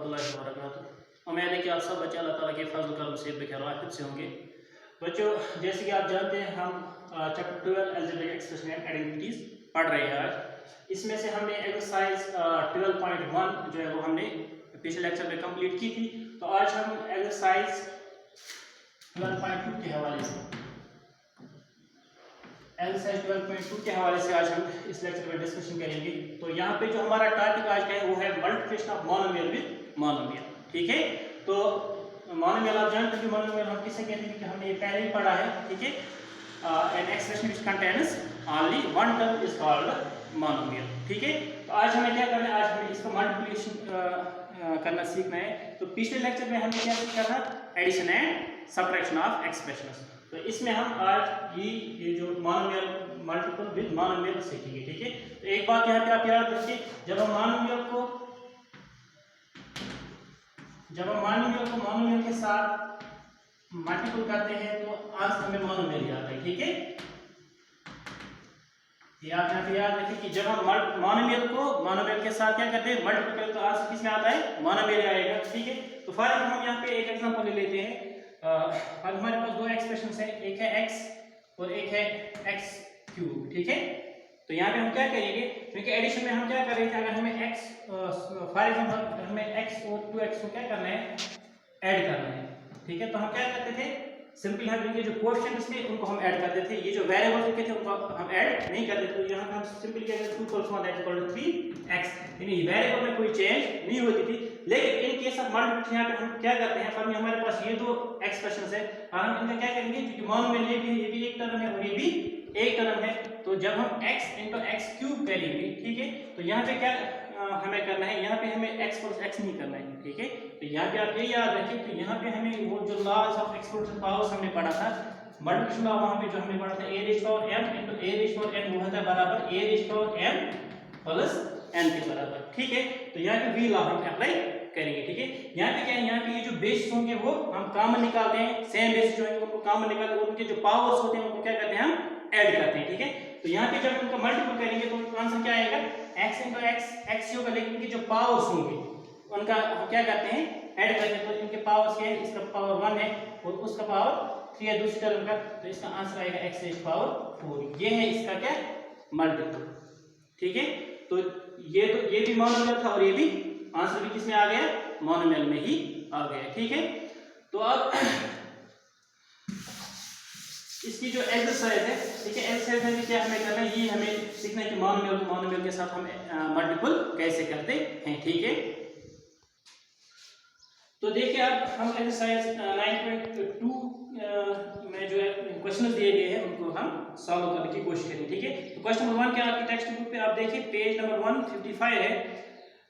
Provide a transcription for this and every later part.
वरहमतुल्लाहि वबरकातुहू। उम्मीद है कि आप सब बच्चे अल्लाह ताला के फजल करम से बखैर आफियत से होंगे। बच्चों, जैसे कि आप जानते हैं हम chapter 12 algebraic expression and identities पढ़ रहे हैं आज। इसमें से हमने एक्सरसाइज 12.1 जो है वो हमने पिछले लेक्चर में कंप्लीट की थी। तो आज हम एक्सरसाइज 12.2 के हवाले से आज हम इस लेक्चर में डिस्कशन करेंगे। तो यहाँ पे जो हमारा टॉपिक आज का है वो है multiplication of monomial with monomial. ठीक है, तो मोनोमियल आप जानते हैं कि मोनोमियल हम किसे कहते हैं कि हमने ये पहले ही पढ़ा है। ठीक है, an expression which contains only one term is called monomial. ठीक है, तो आज हमें क्या करना है, आज हमें इसका मल्टीप्लिकेशन करना सीखना है। तो पिछले लेक्चर में हमने क्या सीखा था, addition and subtraction of expressions. तो इसमें हम आज ये जो मोनोमियल मल्टीपल विद मोनोमियल सीखेंगे। ठीक है, तो एक बात यहाँ पे आप याद रखिए, जब हम मोनोमियल को मोनोमियल के साथ मल्टीपल करते हैं तो आंसर हमें मोनोमियल ही आता है। ठीक है, ये आप यहाँ पे याद रखिए कि जब हम मोनोमियल के साथ क्या करते हैं, मल्टीपल करते हैं तो आंसर किस में आता है, मोनोमियल आएगा। ठीक है, तो फॉर एग्जांपल हम यहाँ पे एक एग्जांपल ले लेते हैं। अब हमारे पास दो एक्सप्रेशंस है, एक है x और एक है x क्यूब। ठीक है, तो यहाँ पे हम क्या करेंगे, क्योंकि एडिशन में हम क्या कर रहे थे, अगर हमें x फॉर एग्जांपल हमें x और 2x को क्या करना है, ऐड करना है। ठीक है, तो हम क्या करते थे, सिंपली हम इनके जो कोएफिशिएंट्स थे उनको हम ऐड करते थे, ये जो वेरिएबल्स लिखे थे उनको हम ऐड नहीं करते थे। तो यहाँ पे हम सिंपली क्या करते थे, 2 + 1 that is equal to 3x, यानी वेरिएबल में कोई चेंज नहीं होती थी। लेकिन इन केस ऑफ मल्टीप्लिकेशन यहाँ पे हम क्या करते हैं, फॉर्म में हमारे पास ये दो एक्सप्रेशंस है और हम इनका क्या करेंगे, क्योंकि मोनोमियल ये भी एक टर्म है और ये भी एक टर्म है, तो जब हम x * x क्यूब करेंगे, ठीक है, तो यहाँ पे क्या हमें करना है, यहाँ पे हमें x + x नहीं करना है। ठीक है, तो यहाँ पे आप ये याद रखिए, तो यहाँ पे हमें वो जो लॉज ऑफ एक्सपोनेंशियल पावर्स हमने पढ़ा था, मल्टीप्लिकेशन लॉ वहाँ पे जो हमने पढ़ा था a⁻m * a⁻n वो होता है बराबर a⁻m + n के बराबर। ठीक है, तो यहाँ पे v लॉ हम अप्लाई करेंगे। ठीक है, यहाँ पे क्या है, यहाँ पे ये जो बेसिस होंगे वो हम कॉमन निकालते हैं, सेम बेसिस जो है उनको कॉमन निकालते हैं, उनके जो पावर्स होते हैं उनको क्या करते हैं, हम ऐड करते हैं। ठीक है, तो यहाँ पे जब उनका मल्टीपल करेंगे तो आंसर क्या आएगा, x * x x होगा, लेकिन इनके जो पावर्स होंगे उनका हम क्या करते हैं, ऐड करते हैं। तो इनके पावर्स क्या है, इसका पावर 1 है और उसका पावर 3 है दूसरी टर्म का, तो इसका आंसर आएगा x⁴। ये है इसका क्या, मल्टीपल। ठीक है, तो ये भी मोनोमियल था और ये भी आंसर भी किसमें आ गया, मोनोमियल में ही आ गया। ठीक है, तो अब इसकी जो एक्सरसाइज है, ठीक है, एक्सरसाइज में क्या हमें करना है, ये हमें सीखना है कि मोनोमियल के साथ हम मल्टीपल कैसे करते हैं। ठीक है, तो देखिए अब हम एक्सरसाइज 9.2 में जो क्वेश्चन दिए गए हैं उनको हम सॉल्व करने की कोशिश करेंगे। ठीक है, तो क्वेश्चन नंबर 1 के आपकी टेक्स्ट बुक पे आप देखिए, पेज नंबर 155 है,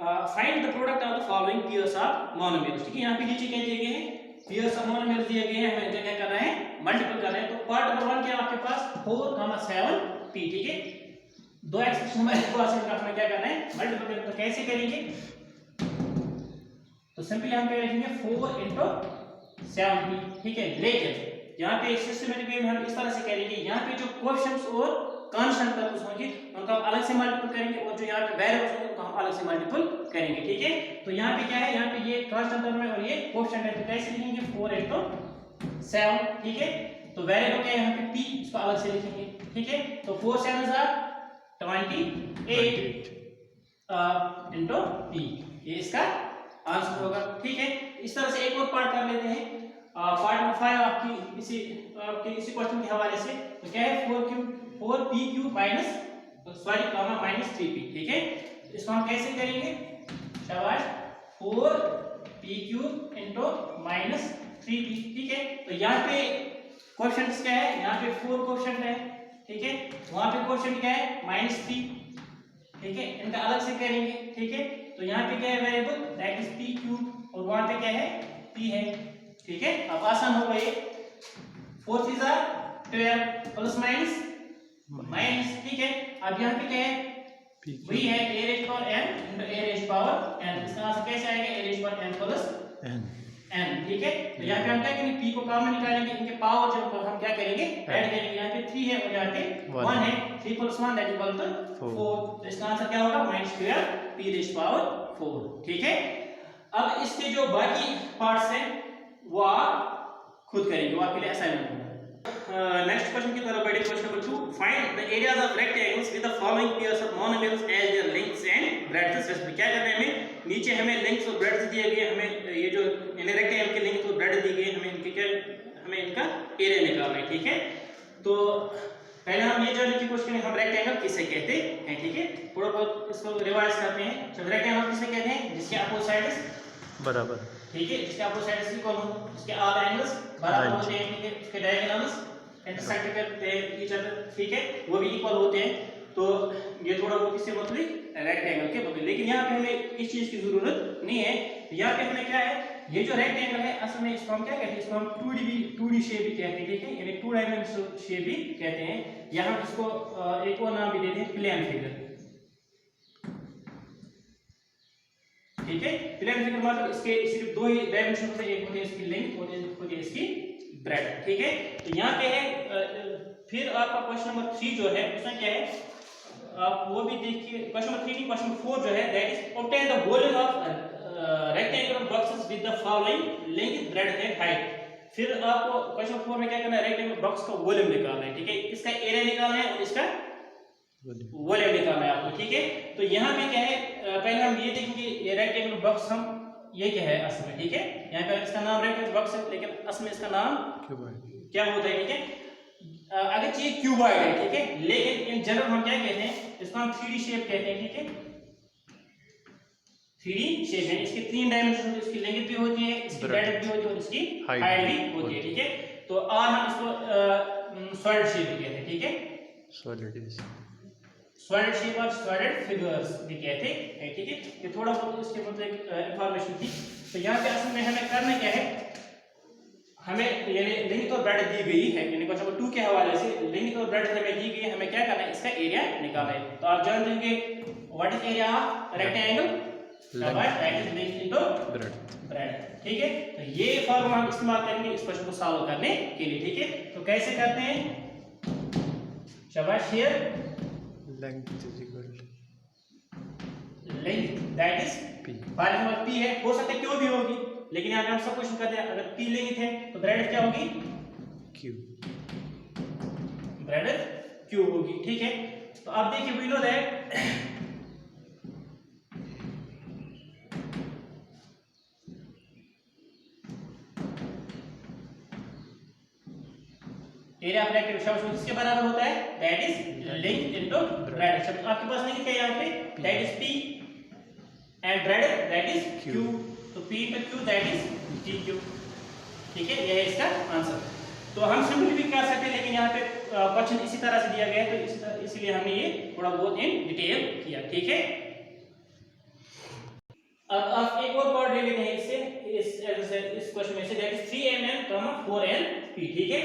find the product of the following pairs of monomials. ठीक है, यहाँ पे नीचे क्या दिए गए हैं, पेयर्स ऑफ मोनोमियल्स दिए गए हैं, हमें क्या करना है, मल्टीपल करना है। तो पार्ट नंबर 1 के आपके पास 4, 7p। ठीक है, दो एक्सप्रेशन हमारे पास है, हमें क्या करना है, मल्टीपल करना। तो कैसे करेंगे, तो सिंपली हम क्या लिखेंगे 4 * 7p। ठीक है, लेकिन यहाँ पे सिस्टमैटिक वे में हम इस तरह से करेंगे, यहाँ पे जो कोएफिशिएंट्स और कांस्टेंट टर्म्स होंगे उनको हम अलग से मल्टीपल करेंगे और जो यहाँ पे वेरिएबल्स होंगे उनको हम अलग से मल्टीपल करेंगे। ठीक है, तो यहाँ पे क्या है, यहाँ पे ये कांस्टेंट टर्म है और ये कोएफिशिएंट है, तो कैसे लिखेंगे 4 * 7। ठीक है, तो वेरिएबल क्या है यहाँ पे p, इसको अलग से लिखेंगे। ठीक है, तो 4 * 7 = 28 * p, ये इसका आंसर होगा। ठीक है, इस तरह से एक और पार्ट कर लेते हैं, पार्ट नंबर 5 आपकी इसी क्वेश्चन के हवाले से। तो क्या है, 4p³ -3p। ठीक है, इसको हम कैसे करेंगे, शाबाश, 4p³ * -3p। ठीक है, तो यहाँ पे कोएफिशिएंट्स क्या है, यहाँ पे 4 कोएफिशिएंट है। ठीक है, वहां पे कोएफिशिएंट क्या है, -3। ठीक है, इनका अलग से करेंगे। ठीक है, तो यहाँ पे क्या है, वेरिएबल दैट इज p³ और वहां पे क्या है, p है। ठीक है, अब आसान होगा ये, 4 × 3 = 12 प्लस माइनस। ठीक है, अब यहाँ पे क्या है, वही है a⁻m * a⁻n, इसका आंसर कैसे आएगा, a⁻n + n। ठीक है, तो यहाँ पे हम क्या करेंगे, p को कॉमन निकालेंगे, इनके पावर जो हम क्या करेंगे, ऐड करेंगे। यहाँ पे 3 है और यहाँ पे 1 है, 3 + 1 दैट इज इक्वल टू 4। तो इसका आंसर क्या होगा, -12p⁴। ठीक है, अब इसके जो बाकी पार्ट्स हैं वो आप खुद करेंगे, वो आपके लिए असाइनमेंट होगा। नेक्स्ट क्वेश्चन की तरफ बढ़े। Question number 2, find the areas of rectangles with the following pairs of monomials as their lengths and breadths respectively. क्या करना है हमें, नीचे हमें लेंथ्स और ब्रेड्थ दिए गए, हमें ये जो रेक्टेंगल के लेंथ और ब्रेड्थ दी गई, हमें इनके क्या, हमें इनका एरिया निकालना है, ठीक है। तो पहले हम ये जानने की कोशिश करें हम रेक्टेंगल किसे कहते हैं, ठीक है। थोड़ा बहुत इसको रिवाइज करते हैं। तो रेक्टेंगल किसे कहते हैं, जिसके अपोजिट साइड्स बराबर, ठीक है, जिसके अपोजिट साइड्स इक्वल हो, जिसके ऑल एंगल्स बराबर होते हैं, ठीक है, उसके डायगोनल्स इंटरसेक्ट करते हैं ईच अदर, ठीक है, वो भी इक्वल होते हैं। तो ये थोड़ा बहुत किससे मतलब रेक्टेंगल के मतलब, लेकिन यहाँ पे हमें इस चीज की जरूरत नहीं है। यहाँ पे हमें क्या है, ये जो रेक्टेंगल है असल में इसको हम क्या कहते हैं, इसको हम 2D शेप भी कहते हैं, ठीक है, यानी 2 डायमेंशनल शेप भी कहते हैं। यहाँ हम इसको एक और नाम भी देते हैं प्लेन फिगर, ठीक है। प्लेन फिगर मतलब इसके सिर्फ 2 ही डायमेंशन होते हैं, एक होती है इसकी लेंथ और एक होती है इसकी ब्रेड्थ, ठीक है। तो यहाँ पे है फिर आपका क्वेश्चन नंबर 3 जो है उसमें क्या है, आप वो भी देखिए। क्वेश्चन नंबर 3 नहीं, क्वेश्चन नंबर 4 जो है, that is obtain the volume of rectangular boxes with the following length breadth and height. फिर आपको क्वेश्चन नंबर 4 में क्या करना है, रेक्टेंगुलर बॉक्स का वॉल्यूम निकालना है, ठीक है, इसका एरिया निकालना है और इसका वॉल्यूम निकालना है आपको, ठीक है। तो यहाँ पे क्या है, पहले हम ये देखेंगे ये रेक्टेंगुलर बॉक्स हम ये क्या है असल में, ठीक है। यहाँ पे इसका नाम रेक्टेंगुलर बॉक्स है, लेकिन असल में इसका नाम क्या होता है, ठीक है। अगर ये क्यूबॉइड है, ठीक है, लेकिन इन जनरल हम क्या कहते हैं, इसको हम 3D शेप कहते हैं, ठीक है। 3D शेप है, इसके 3 डायमेंशन, इसकी लेंथ भी होती है, इसकी ब्रेड्थ भी होती है और इसकी हाइट भी होती है, ठीक है। तो और हम इसको सॉलिड शेप भी कहते हैं, ठीक है, सॉलिड शेप और सॉलिड फिगर्स भी कहते हैं, ठीक है। ये थोड़ा बहुत इसके मतलब इंफॉर्मेशन थी। तो यहाँ पे असल में हमें करना क्या है, हमें यानी लेंथ और ब्रेड्थ दी गई है, यानी क्वेश्चन नंबर 2 के हवाले से लेंथ और ब्रेड्थ हमें दी गई है, हमें क्या करना है, इसका एरिया निकालना है। तो आप जान देंगे what is area of rectangle, that is length into breadth, ठीक है। तो ये फॉर्मूला हम इस्तेमाल करेंगे इस क्वेश्चन को सॉल्व करने के लिए, ठीक है। तो कैसे करते हैं, शाबाश, here length is equal length that is p, formula p है, हो सकता है क्यों भी होगी, लेकिन यहाँ पे हम सब क्वेश्चन करते हैं, अगर p लेंथ है तो ब्रेड्थ क्या होगी, q, ब्रेड्थ q होगी, ठीक है। तो अब देखिए we know that area of rectangle शब्द किसके बराबर होता है, that is length into breadth. शब्द आपके पास नहीं है यहाँ पे, that is p and breadth that is q, तो p into q that is dq, ठीक है, यह है इसका आंसर। तो हम सिंपली भी कर सकते हैं, लेकिन यहाँ पे क्वेश्चन इसी तरह से दिया गया है, तो इसलिए हमने ये थोड़ा बहुत इन डिटेल किया, ठीक है। अब आप एक और पार्ट ले लेते हैं इससे, इस क्वेश्चन में से, दैट इज 3mm, 4np, ठीक है।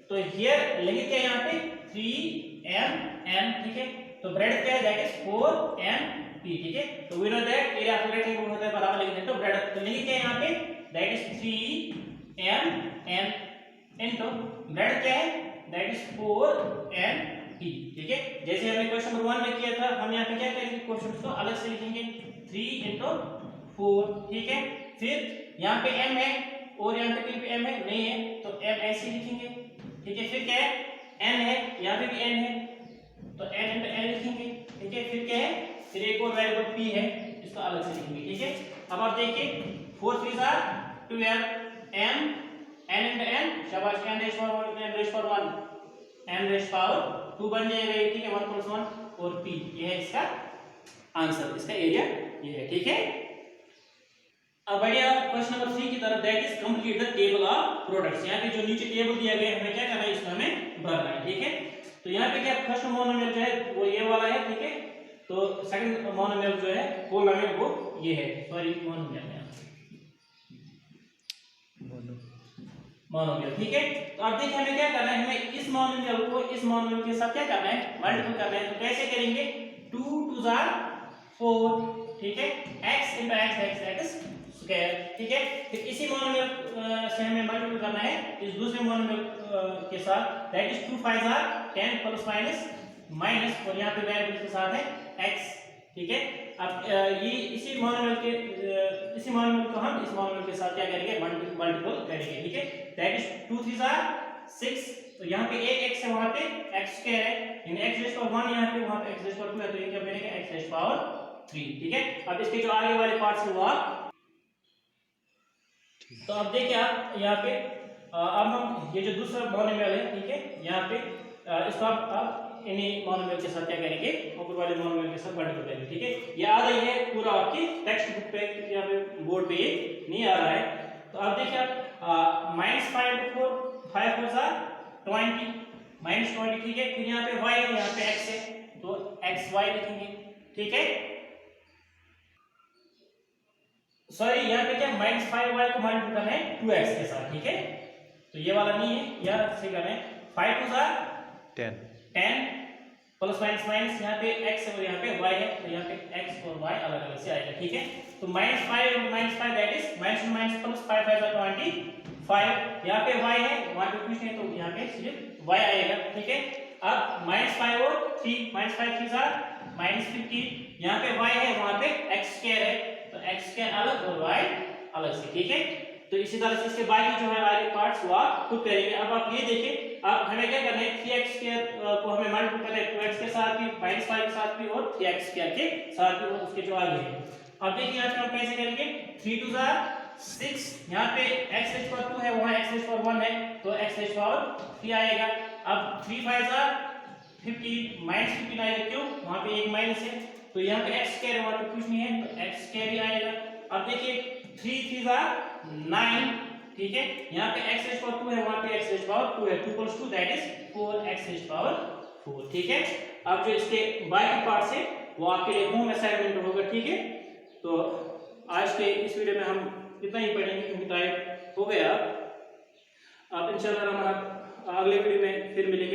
तो हियर लेंगे क्या यहाँ पे 3mm, ठीक है। तो ब्रेड्थ क्या है, दैट इज 4np, ठीक है। तो we know that area of rectangle होता है बराबर लेंगे, तो ब्रेड्थ तो लेंगे क्या यहाँ पे, that is 3mm into breadth क्या है, दैट इज 4np, ठीक है। जैसे हमने क्वेश्चन नंबर 1 में किया था, हम यहाँ पे क्या करेंगे, क्वेश्चन को अलग से लिखेंगे 3 into 4, ठीक है। फिर यहाँ पे m है और यहाँ पे कहीं पे m है नहीं है, तो m ऐसे लिखेंगे, ठीक है। फिर क्या है, n है, यहाँ पे भी n है, तो n into n लिखेंगे, ठीक है। फिर क्या है, फिर एक और वेरिएबल p है, इसको अलग से लिखेंगे, ठीक है। अब आप देखिए 4 3s are 12, m n into n, शाबाश, n raised power 1, n raised power 1, n raised power 2 बन जाएगा, ठीक है, 1 plus 1 और p, ये है इसका आंसर, इसका एरिया ये है, ठीक है। अब बढ़िया क्वेश्चन नंबर 3 की तरफ, that is complete the table of products. यहाँ पे जो नीचे टेबल दिया गया है, हमें क्या करना है, इसमें हमें भरना है, ठीक है। तो यहाँ पे क्या फर्स्ट मोनोमियल जो है वो ये वाला है, ठीक है। तो सेकंड मोनोमियल जो है पोलमियल वो ये है, सॉरी मोनोमियल मोनोमियल, ठीक है। तो अब देखिए हमें क्या करना है, हमें इस मोनोमियल को इस मोनोमियल के साथ क्या करना है, मल्टीप्लाई करना है। तो कैसे करेंगे, 2 2s are 4, ठीक है, x into x that is square, ठीक है। फिर इसी मोनोमियल से हमें मल्टीप्लाई करना है इस दूसरे मोनोमियल के साथ, that is 2 5s are 10 plus minus minus, और यहाँ पे वेरिएबल के साथ है x, ठीक है। अब ये इसी मोनोमियल को हम इस मोनोमियल के साथ क्या करेंगे, मल्टीपल करेंगे, ठीक है। दैट इज 2 3 6, तो यहाँ पे एक x है, वहाँ पे x स्क्वायर है, यानी x रेज़ पावर 1 यहाँ पे, वहाँ पे x रेज़ पावर 2 है, तो ये क्या बनेगा x रेज़ पावर 3, ठीक है। अब इसके जो आगे वाले पार्ट्स हैं वो आप, तो अब देखिए आप यहाँ पे अब हम ये जो दूसरा मोनोमियल है, ठीक है, यहाँ पे इसको आप इन्हीं मोनोमियल के साथ क्या करेंगे, ऊपर वाले मोनोमियल के साथ मल्टीप्लाई करेंगे, ठीक है। ये आ रही है पूरा आपकी टेक्स्ट बुक पे, यहाँ पे बोर्ड पे ये नहीं आ रहा है। तो अब देखिए आप -5 4 5 4 20 -20, ठीक है। फिर यहाँ पे y है, यहाँ पे x है, तो xy लिखेंगे, ठीक है। सॉरी, यहाँ पे क्या -5y को मल्टीप्लाई करना है 2x के साथ, ठीक है। तो ये वाला नहीं है, यार से करना है 5 2 10 प्लस माइनस माइनस, यहाँ पे x है और यहाँ पे y है, तो यहाँ पे x और y अलग अलग से आएगा, ठीक है। तो -5 और -5 दैट इज -+ प्लस 5 5 25, यहाँ पे y है, वहां पे कुछ नहीं, तो यहाँ पे सिर्फ y आएगा, ठीक है। अब -5 और 3 -5 3 -15, यहाँ पे y है, वहां पे x स्क्वायर है, तो x स्क्वायर अलग और y अलग से, ठीक है। तो इसी तरह से इसके बाकी जो है आगे पार्ट्स वो आप खुद करेंगे। अब आप ये देखिए, अब हमें क्या करना है, 3x स्क्वायर को हमें मल्टीप्लाई करना है 2x के साथ भी, -5 के साथ भी और 3x स्क्वायर के साथ भी, और उसके जो आगे है। अब देखिए यहाँ पे हम कैसे करेंगे, 3 2 6, यहाँ पे x रेज़ पावर 2 है, वहाँ x रेज़ पावर 1 है, तो x रेज़ पावर 3 आएगा। अब 3 5 15 -15 आएगा, क्यों, वहाँ पे एक माइनस है, तो यहाँ पे x स्क्वायर वहाँ पे कुछ नहीं है, तो x स्क्वायर ही आएगा। अब देखिए 3 3 9, ठीक है, यहाँ पे x रेज़ पावर 2 है, वहाँ पे x रेज़ पावर 2 है, 2 + 2 that is 4x rays power 4, ठीक है। अब जो इसके बाकी पार्ट्स है वो आपके लिए होम असाइनमेंट होगा, ठीक है। तो आज के इस वीडियो में हम इतना ही पढ़ेंगे क्योंकि टाइम हो गया। अब इंशाल्लाह हम अगले वीडियो में फिर मिलेंगे।